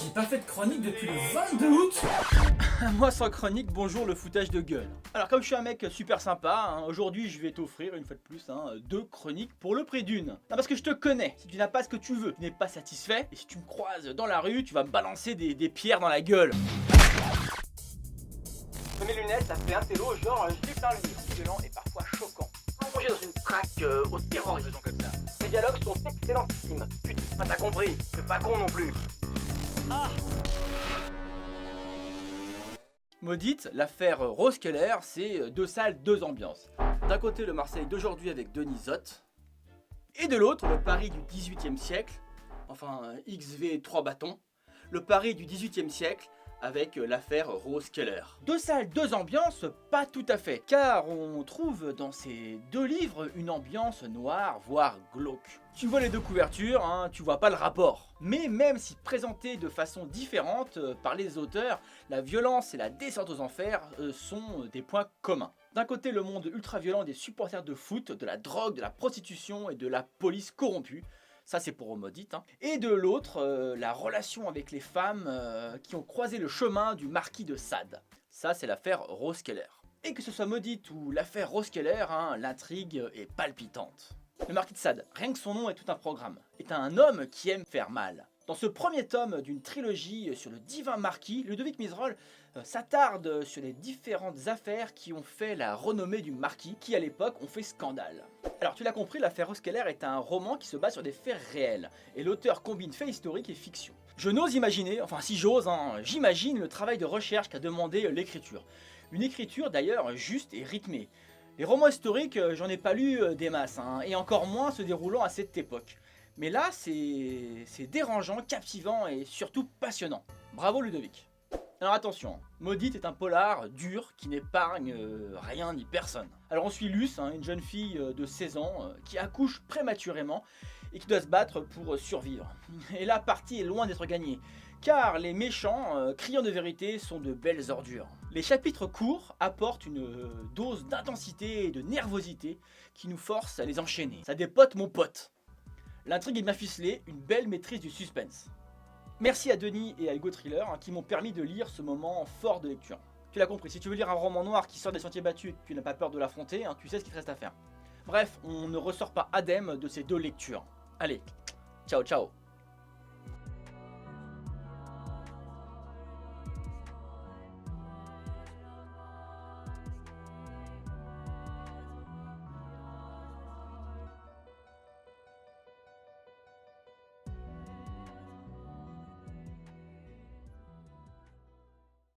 j'ai pas fait de chronique depuis le 22 août. Moi sans chronique, bonjour le foutage de gueule. Alors comme je suis un mec super sympa, aujourd'hui je vais t'offrir une fois de plus 2 chroniques pour le prix d'une. Non, parce que je te connais, si tu n'as pas ce que tu veux, tu n'es pas satisfait, et si tu me croises dans la rue, tu vas me balancer des pierres dans la gueule. Mes lunettes, ça fait un télo, genre je lis un livre, violent et parfois choquant. Plongé dans une traque au terrorisme comme ça. Les dialogues sont excellentissimes. Putain, t'as compris, c'est pas con non plus. Ah. Maudite, l'affaire Rose Keller, c'est 2 salles, 2 ambiances. D'un côté le Marseille d'aujourd'hui avec Denis Zott, et de l'autre le Paris du 18e siècle, enfin XV 3 bâtons, le Paris du 18e siècle avec l'affaire Rose Keller. 2 salles, 2 ambiances, pas tout à fait, car on trouve dans ces 2 livres une ambiance noire, voire glauque. Tu vois les 2 couvertures, tu vois pas le rapport. Mais même si présentées de façon différente par les auteurs, la violence et la descente aux enfers sont des points communs. D'un côté le monde ultra violent des supporters de foot, de la drogue, de la prostitution et de la police corrompue. Ça c'est pour Maudite. Et de l'autre, la relation avec les femmes qui ont croisé le chemin du marquis de Sade. Ça c'est l'affaire Rose Keller. Et que ce soit Maudite ou l'affaire Rose Keller, l'intrigue est palpitante. Le marquis de Sade, rien que son nom est tout un programme, est un homme qui aime faire mal. Dans ce premier tome d'une trilogie sur le divin marquis, Ludovic Miserol s'attarde sur les différentes affaires qui ont fait la renommée du marquis, qui à l'époque ont fait scandale. Alors tu l'as compris, l'affaire Rose Keller est un roman qui se base sur des faits réels, et l'auteur combine faits historiques et fiction. Je n'ose imaginer, enfin si j'ose, j'imagine le travail de recherche qu'a demandé l'écriture. Une écriture d'ailleurs juste et rythmée. Les romans historiques, j'en ai pas lu des masses, et encore moins se déroulant à cette époque. Mais là, c'est dérangeant, captivant et surtout passionnant. Bravo Ludovic. Alors attention, Maudite est un polar dur qui n'épargne rien ni personne. Alors on suit Luce, une jeune fille de 16 ans qui accouche prématurément et qui doit se battre pour survivre. Et la partie est loin d'être gagnée, car les méchants, criants de vérité, sont de belles ordures. Les chapitres courts apportent une dose d'intensité et de nervosité qui nous force à les enchaîner. Ça dépote mon pote. L'intrigue est bien ficelée, une belle maîtrise du suspense. Merci à Denis et à Hugo Thriller qui m'ont permis de lire ce moment fort de lecture. Tu l'as compris, si tu veux lire un roman noir qui sort des sentiers battus et que tu n'as pas peur de l'affronter, tu sais ce qu'il te reste à faire. Bref, on ne ressort pas indemne de ces 2 lectures. Allez, ciao ciao.